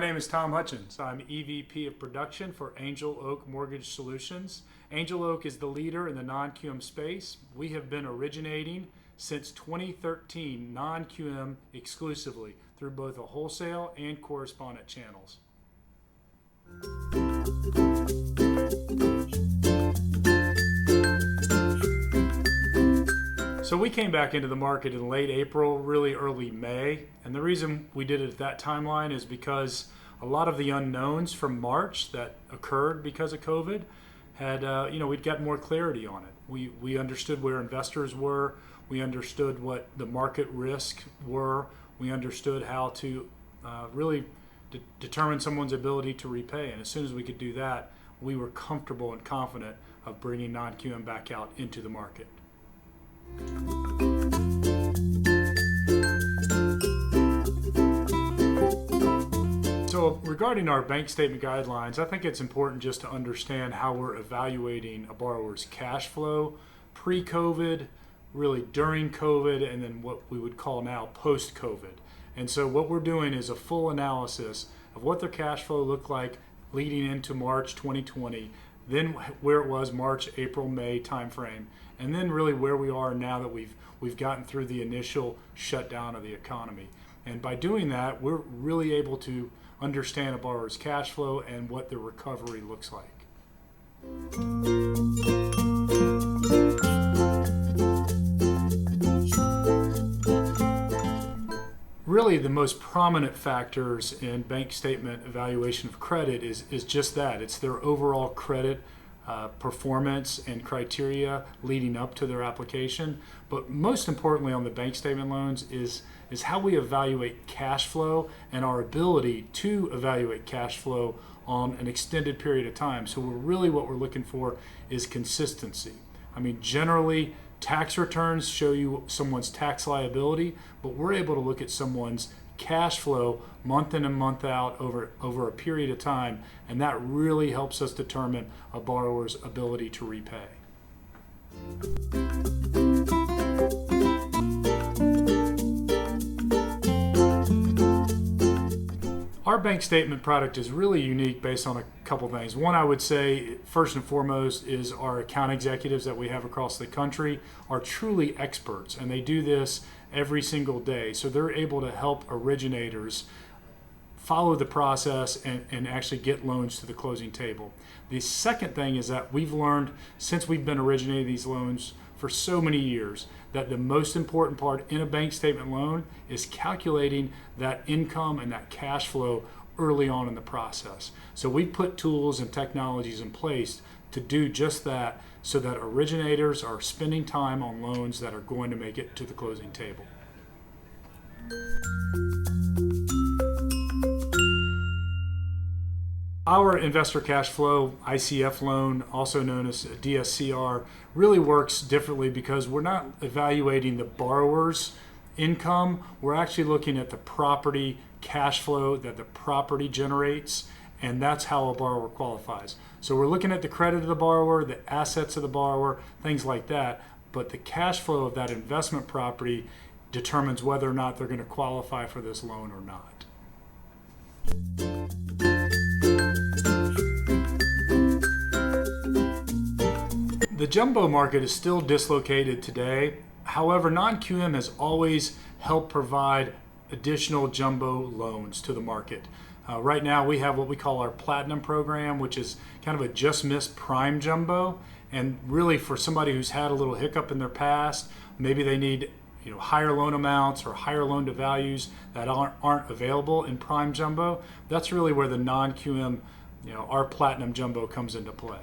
name is Tom Hutchens. I'm EVP of Production for Angel Oak Mortgage Solutions. Angel Oak is the leader in the non-QM space. We have been originating since 2013 non-QM exclusively through both a wholesale and correspondent channels. So we came back into the market in late April, really early May, and the reason we did it at that timeline is because a lot of the unknowns from March that occurred because of COVID had, we'd got more clarity on it. We understood where investors were, we understood what the market risks were, we understood how to really determine someone's ability to repay, and as soon as we could do that, we were comfortable and confident of bringing non-QM back out into the market. So regarding our bank statement guidelines, I think it's important just to understand how we're evaluating a borrower's cash flow pre-COVID, really during COVID, and then what we would call now post-COVID. And so what we're doing is a full analysis of what their cash flow looked like leading into March 2020, then where it was March, April, May timeframe, and then really where we are now that we've gotten through the initial shutdown of the economy. And by doing that, we're really able to understand a borrower's cash flow and what the recovery looks like. Really, the most prominent factors in bank statement evaluation of credit is just that. It's their overall credit performance and criteria leading up to their application. But most importantly on the bank statement loans is how we evaluate cash flow and our ability to evaluate cash flow on an extended period of time. So what we're looking for is consistency. I mean, generally, tax returns show you someone's tax liability, but we're able to look at someone's cash flow month in and month out over a period of time, and that really helps us determine a borrower's ability to repay. Our bank statement product is really unique based on a couple things. One, I would say, first and foremost, is our account executives that we have across the country are truly experts, and they do this every single day. So they're able to help originators follow the process and actually get loans to the closing table. The second thing is that we've learned, since we've been originating these loans for so many years, that the most important part in a bank statement loan is calculating that income and that cash flow early on in the process. So we put tools and technologies in place to do just that, so that originators are spending time on loans that are going to make it to the closing table. Our investor cash flow ICF loan, also known as DSCR, really works differently because we're not evaluating the borrower's income. We're actually looking at the property cash flow that the property generates, and that's how a borrower qualifies. So we're looking at the credit of the borrower, the assets of the borrower, things like that, but the cash flow of that investment property determines whether or not they're going to qualify for this loan or not. The jumbo market is still dislocated today. However, non-QM has always helped provide additional jumbo loans to the market. Right now we have what we call our Platinum program, which is kind of a just missed prime jumbo. And really for somebody who's had a little hiccup in their past, maybe they need higher loan amounts or higher loan to values that aren't available in prime jumbo. That's really where the non-QM, our Platinum jumbo comes into play.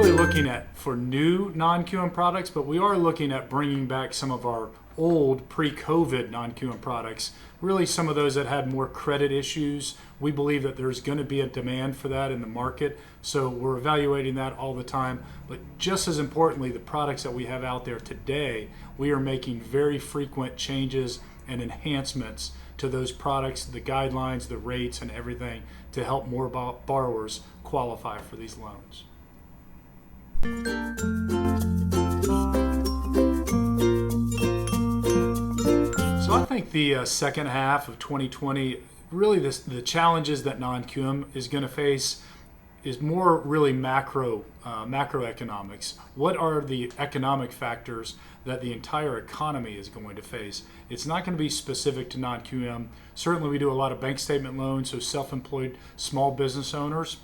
Looking at for new non-QM products, but we are looking at bringing back some of our old pre-COVID non-QM products, really some of those that had more credit issues. We believe that there's going to be a demand for that in the market, so we're evaluating that all the time. But just as importantly, the products that we have out there today, we are making very frequent changes and enhancements to those products, the guidelines, the rates, and everything to help more borrowers qualify for these loans. think the second half of 2020, really the challenges that non-QM is going to face is more really macroeconomics. What are the economic factors that the entire economy is going to face? It's not going to be specific to non-QM. Certainly we do a lot of bank statement loans, so self-employed small business owners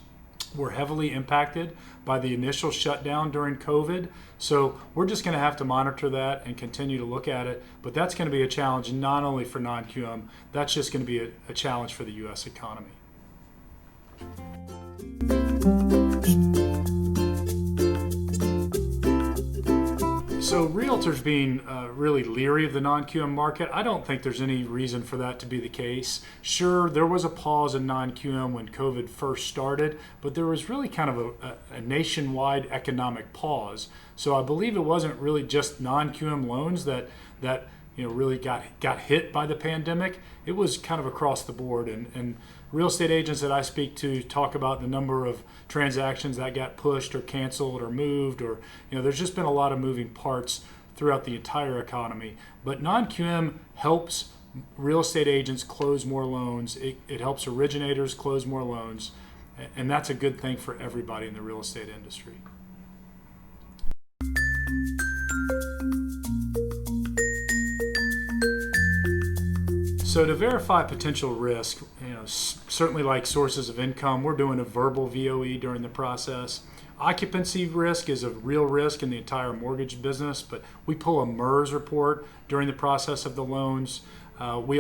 were heavily impacted by the initial shutdown during COVID. So we're just going to have to monitor that and continue to look at it. But that's going to be a challenge not only for non-QM, that's just going to be a challenge for the U.S. economy. So realtors being really leery of the non-QM market, I don't think there's any reason for that to be the case. Sure, there was a pause in non-QM when COVID first started, but there was really kind of a nationwide economic pause. So I believe it wasn't really just non-QM loans that really got hit by the pandemic. It was kind of across the board, and real estate agents that I speak to talk about the number of transactions that got pushed or canceled or moved, or there's just been a lot of moving parts throughout the entire economy. But non-QM helps real estate agents close more loans. It helps originators close more loans, and that's a good thing for everybody in the real estate industry. So to verify potential risk, certainly like sources of income, we're doing a verbal VOE during the process. Occupancy risk is a real risk in the entire mortgage business, but we pull a MERS report during the process of the loans. We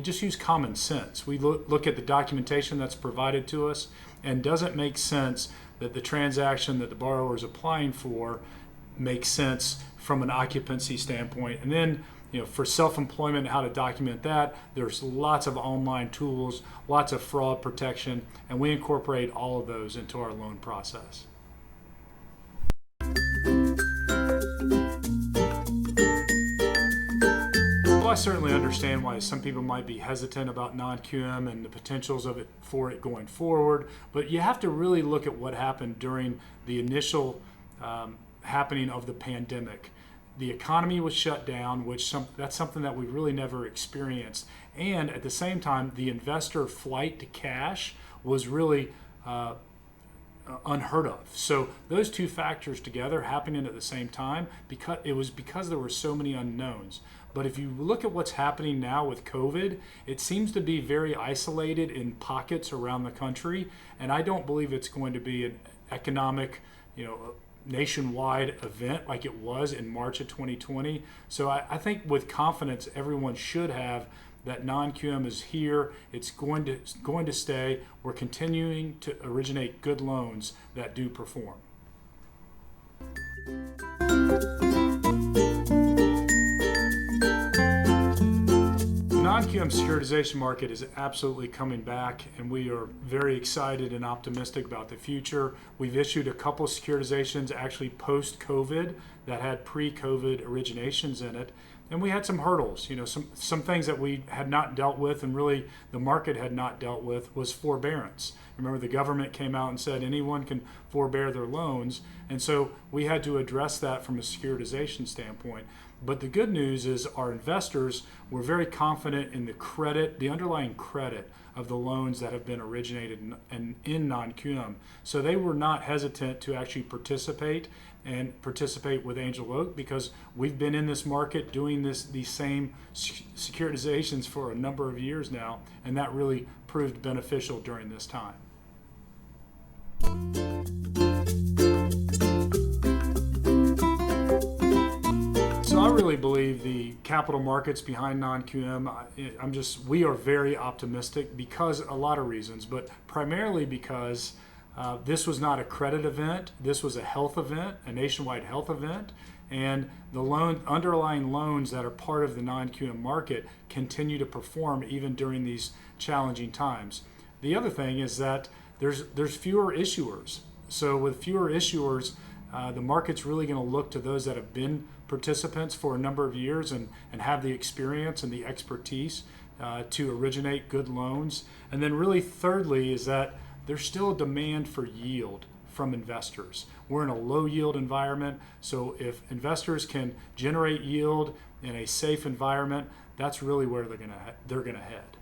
just use common sense. We look at the documentation that's provided to us, and does it make sense that the transaction that the borrower is applying for makes sense from an occupancy standpoint. And then for self-employment, how to document that, there's lots of online tools, lots of fraud protection, and we incorporate all of those into our loan process. Well, I certainly understand why some people might be hesitant about non-QM and the potentials of it for it going forward, but you have to really look at what happened during the initial happening of the pandemic. The economy was shut down, that's something that we really never experienced. And at the same time, the investor flight to cash was really unheard of. So those two factors together happening at the same time, because there were so many unknowns. But if you look at what's happening now with COVID, it seems to be very isolated in pockets around the country. And I don't believe it's going to be an economic, nationwide event like it was in March of 2020. So I think with confidence, everyone should have that non-QM is here. It's going to stay. We're continuing to originate good loans that do perform. Non-QM securitization market is absolutely coming back, and we are very excited and optimistic about the future. We've issued a couple of securitizations actually post-COVID that had pre-COVID originations in it, and we had some hurdles. Some things that we had not dealt with, and really the market had not dealt with, was forbearance. Remember, the government came out and said anyone can forbear their loans, and so we had to address that from a securitization standpoint. But the good news is our investors were very confident in the underlying credit of the loans that have been originated in non-QM. So they were not hesitant to actually participate with Angel Oak, because we've been in this market doing these same securitizations for a number of years now, and that really proved beneficial during this time. So I really believe the capital markets behind non-QM, we are very optimistic because a lot of reasons, but primarily because this was not a credit event. This was a health event, a nationwide health event, and the underlying loans that are part of the non-QM market continue to perform even during these challenging times. The other thing is that there's fewer issuers. So with fewer issuers, the market's really going to look to those that have been participants for a number of years and have the experience and the expertise to originate good loans. And then really thirdly is that there's still a demand for yield from investors. We're in a low yield environment, so if investors can generate yield in a safe environment, that's really where they're going to head.